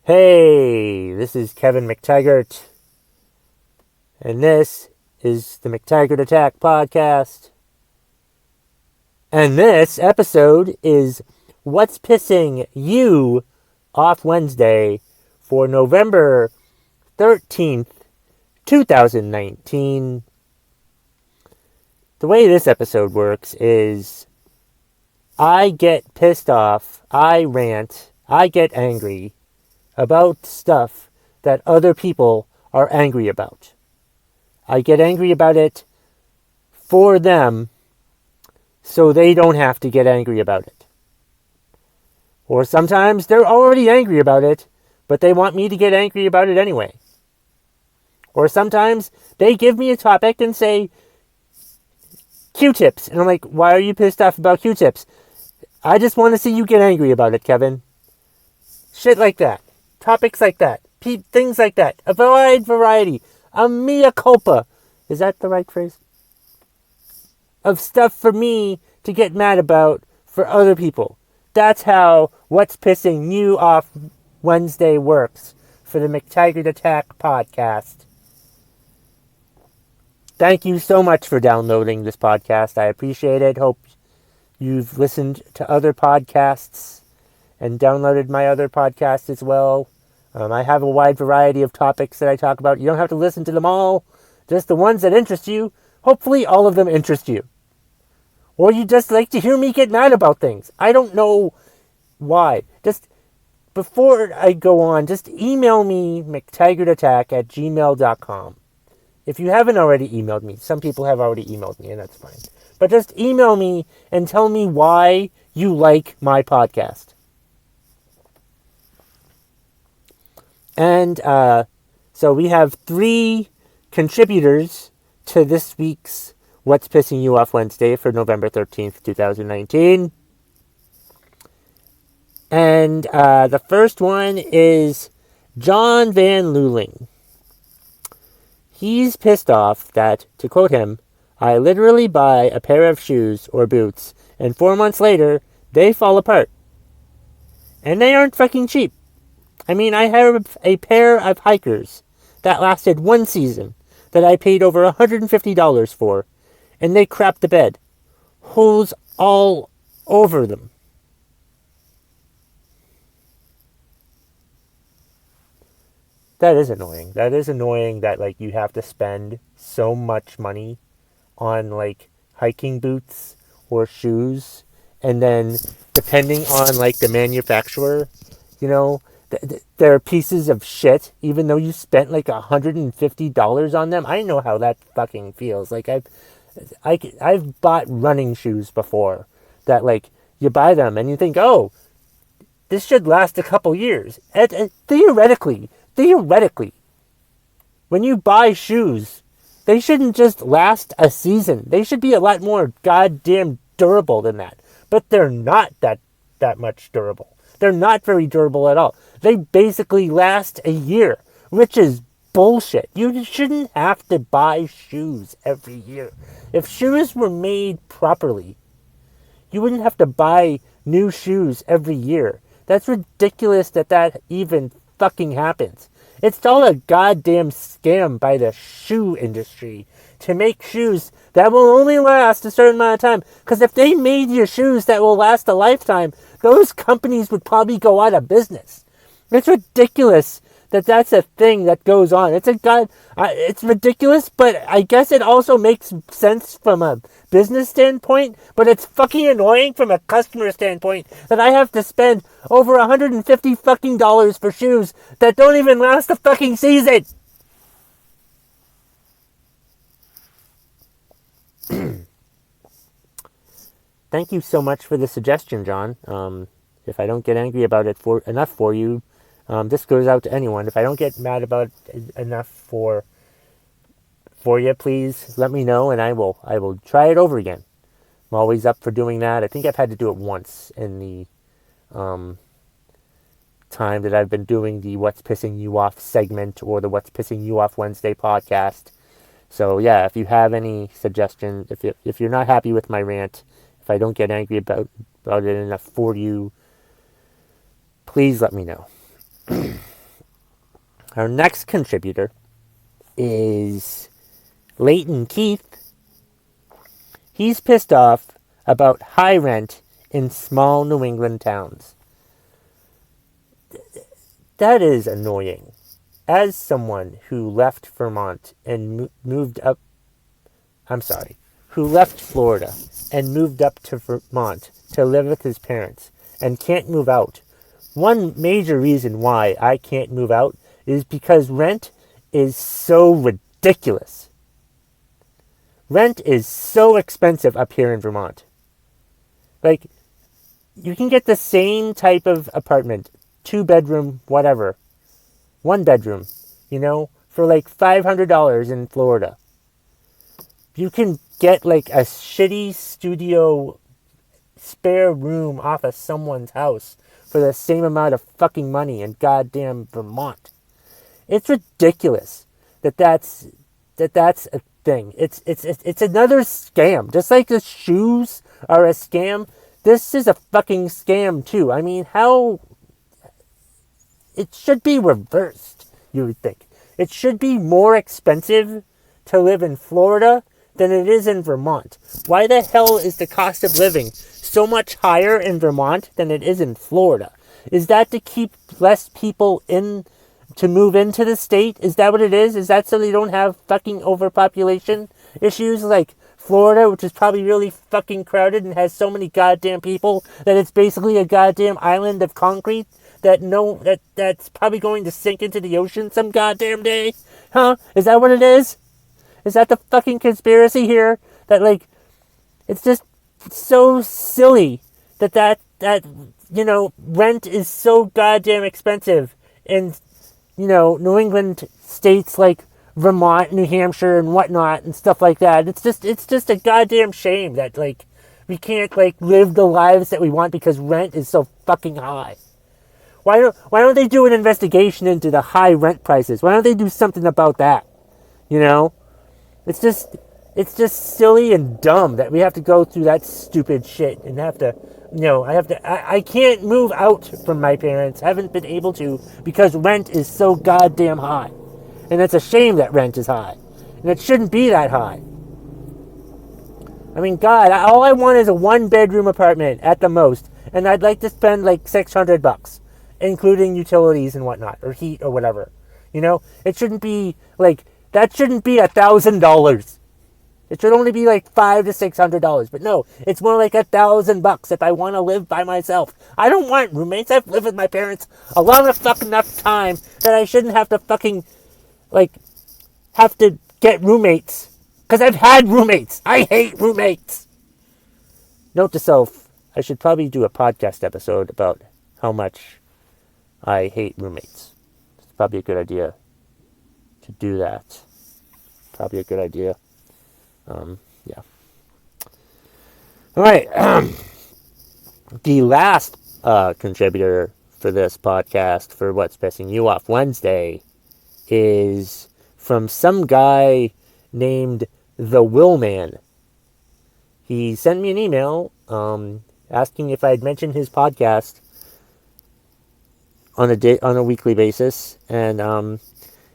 Hey, this is Kevin McTaggart, and this is the McTaggart Attack Podcast. And this episode is What's Pissing You Off Wednesday for November 13th, 2019. The way this episode works is I get pissed off, I rant, I get angry about stuff that other people are angry about. I get angry about it for them so they don't have to get angry about it. Or sometimes they're already angry about it, but they want me to get angry about it anyway. Or sometimes they give me a topic and say, Q-tips. And I'm like, why are you pissed off about Q-tips? I just want to see you get angry about it, Kevin. Shit like that. Topics like that. Things like that. A wide variety. A mea culpa. Is that the right phrase? Of stuff for me to get mad about for other people. That's how What's Pissing You Off Wednesday works for the McTaggart Attack Podcast. Thank you so much for downloading this podcast. I appreciate it. Hope you've listened to other podcasts and downloaded my other podcasts as well. I have a wide variety of topics that I talk about. You don't have to listen to them all. Just the ones that interest you. Hopefully all of them interest you. Or you just like to hear me get mad about things. I don't know why. Just before I go on, just email me, mctaggartattack@gmail.com. If you haven't already emailed me, some people have already emailed me, and that's fine. But just email me and tell me why you like my podcast. And so we have 3 contributors to this week's What's Pissing You Off Wednesday for November 13th, 2019. And the first one is John Van Luling. He's pissed off that, to quote him, I literally buy a pair of shoes or boots, and 4 months later, they fall apart. And they aren't fucking cheap. I mean, I have a pair of hikers that lasted 1 season that I paid over $150 for, and they crapped the bed. Holes all over them. That is annoying. That is annoying that, like, you have to spend so much money on, like, hiking boots or shoes, and then, depending on, like, the manufacturer, you know, they're pieces of shit, even though you spent like $150 on them. I know how that fucking feels. Like I've bought running shoes before that, like, you buy them and you think, oh, this should last a couple years. And theoretically, when you buy shoes, they shouldn't just last a season. They should be a lot more goddamn durable than that. But they're not that much durable. They're not very durable at all. They basically last a year, which is bullshit. You shouldn't have to buy shoes every year. If shoes were made properly, you wouldn't have to buy new shoes every year. That's ridiculous that even fucking happens. It's all a goddamn scam by the shoe industry to make shoes that will only last a certain amount of time. Because if they made your shoes that will last a lifetime, those companies would probably go out of business. It's ridiculous that that's a thing that goes on. It's ridiculous, but I guess it also makes sense from a business standpoint. But it's fucking annoying from a customer standpoint that I have to spend over $150 fucking dollars for shoes that don't even last a fucking season. Thank you so much for the suggestion, John. If I don't get angry about it enough for you, this goes out to anyone. If I don't get mad about it enough for you, please let me know, and I will try it over again. I'm always up for doing that. I think I've had to do it once in the time that I've been doing the What's Pissing You Off segment or the What's Pissing You Off Wednesday podcast. So yeah, if you have any suggestions, if you're not happy with my rant, if I don't get angry about it enough for you, please let me know. Our next contributor is Leighton Keith. He's pissed off about high rent in small New England towns. That is annoying. As someone who left Vermont and who left Florida and moved up to Vermont to live with his parents and can't move out. One major reason why I can't move out is because rent is so ridiculous. Rent is so expensive up here in Vermont. Like, you can get the same type of apartment, 2-bedroom, whatever, 1-bedroom, for like $500 in Florida. You can get like a shitty studio spare room off of someone's house for the same amount of fucking money in goddamn Vermont. It's ridiculous that's a thing. It's another scam. Just like the shoes are a scam, this is a fucking scam too. I mean, how... It should be reversed, you would think. It should be more expensive to live in Florida than it is in Vermont. Why the hell is the cost of living so much higher in Vermont than it is in Florida? Is that to keep less people in to move into the state? Is that what it is? Is that so they don't have fucking overpopulation issues like Florida, which is probably really fucking crowded and has so many goddamn people that it's basically a goddamn island of concrete that's probably going to sink into the ocean some goddamn day? Huh? Is that what it is? Is that the fucking conspiracy here? That, like, it's just so silly that rent is so goddamn expensive in, New England states like Vermont, New Hampshire, and whatnot, and stuff like that. It's just a goddamn shame that, like, we can't, like, live the lives that we want because rent is so fucking high. Why don't they do an investigation into the high rent prices? Why don't they do something about that? It's just silly and dumb that we have to go through that stupid shit and have to, I can't move out from my parents. I haven't been able to because rent is so goddamn high. And it's a shame that rent is high. And it shouldn't be that high. I mean, God, all I want is a 1-bedroom apartment at the most. And I'd like to spend like $600, including utilities and whatnot, or heat or whatever. It shouldn't be like, that shouldn't be $1,000. It should only be like $500 to $600. But no, it's more like $1,000 if I want to live by myself. I don't want roommates. I've lived with my parents a long enough time that I shouldn't have to fucking, like, have to get roommates. Because I've had roommates. I hate roommates. Note to self, I should probably do a podcast episode about how much I hate roommates. It's probably a good idea to do that. Probably a good idea. Yeah. All right. The last contributor for this podcast, for What's Pissing You Off Wednesday, is from some guy named The Willman. He sent me an email asking if I'd mentioned his podcast on a weekly basis, and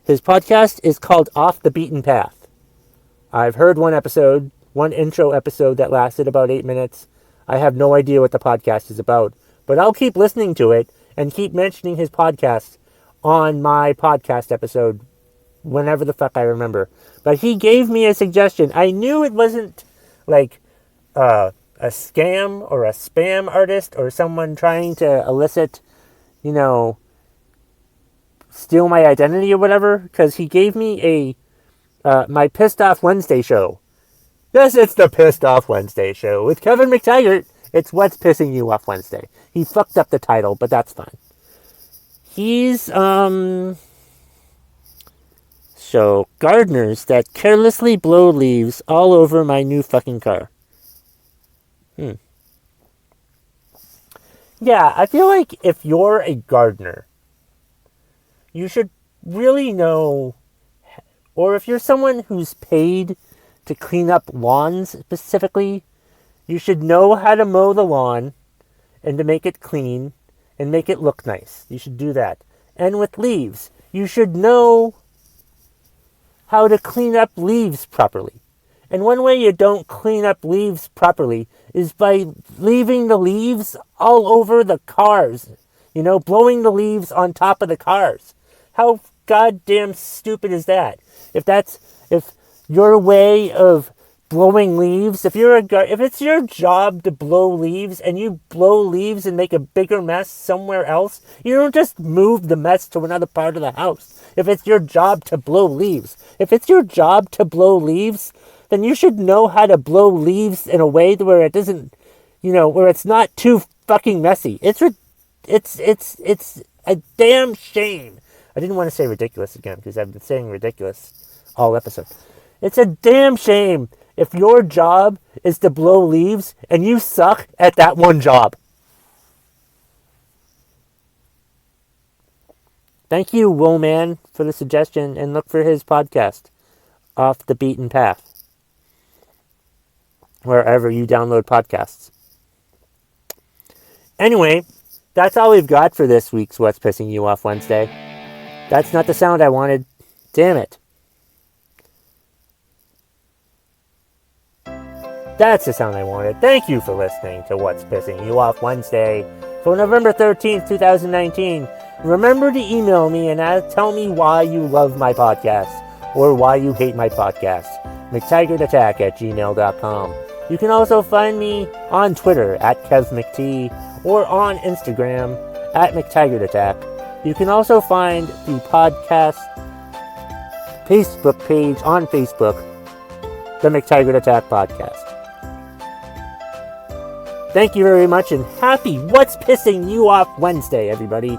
his podcast is called Off the Beaten Path. I've heard one intro episode that lasted about 8 minutes. I have no idea what the podcast is about, but I'll keep listening to it and keep mentioning his podcast on my podcast episode whenever the fuck I remember. But he gave me a suggestion. I knew it wasn't like a scam or a spam artist or someone trying to elicit, steal my identity or whatever, because he gave me my Pissed Off Wednesday show. Yes, it's the Pissed Off Wednesday show with Kevin McTaggart. It's What's Pissing You Off Wednesday. He fucked up the title, but that's fine. He's, so, gardeners that carelessly blow leaves all over my new fucking car. Yeah, I feel like if you're a gardener, you should really know, or if you're someone who's paid to clean up lawns specifically, you should know how to mow the lawn and to make it clean and make it look nice. You should do that. And with leaves, you should know how to clean up leaves properly. And one way you don't clean up leaves properly is by leaving the leaves all over the cars. Blowing the leaves on top of the cars. How goddamn stupid is that? If your way of blowing leaves, if it's your job to blow leaves and you blow leaves and make a bigger mess somewhere else, you don't just move the mess to another part of the house. If it's your job to blow leaves, then you should know how to blow leaves in a way where it doesn't, where it's not too fucking messy. It's a damn shame. I didn't want to say ridiculous again because I've been saying ridiculous all episode. It's a damn shame if your job is to blow leaves and you suck at that one job. Thank you, Woman, for the suggestion, and look for his podcast, Off the Beaten Path, wherever you download podcasts. Anyway, that's all we've got for this week's What's Pissing You Off Wednesday. That's not the sound I wanted. Damn it. That's the sound I wanted. Thank you for listening to What's Pissing You Off Wednesday for November 13th, 2019. Remember to email me and tell me why you love my podcast or why you hate my podcast. McTaggartAttack@gmail.com. You can also find me on Twitter @KevMcT or on Instagram @McTaggartAttack. You can also find the podcast Facebook page on Facebook, the McTaggart Attack Podcast. Thank you very much and happy What's Pissing You Off Wednesday, everybody.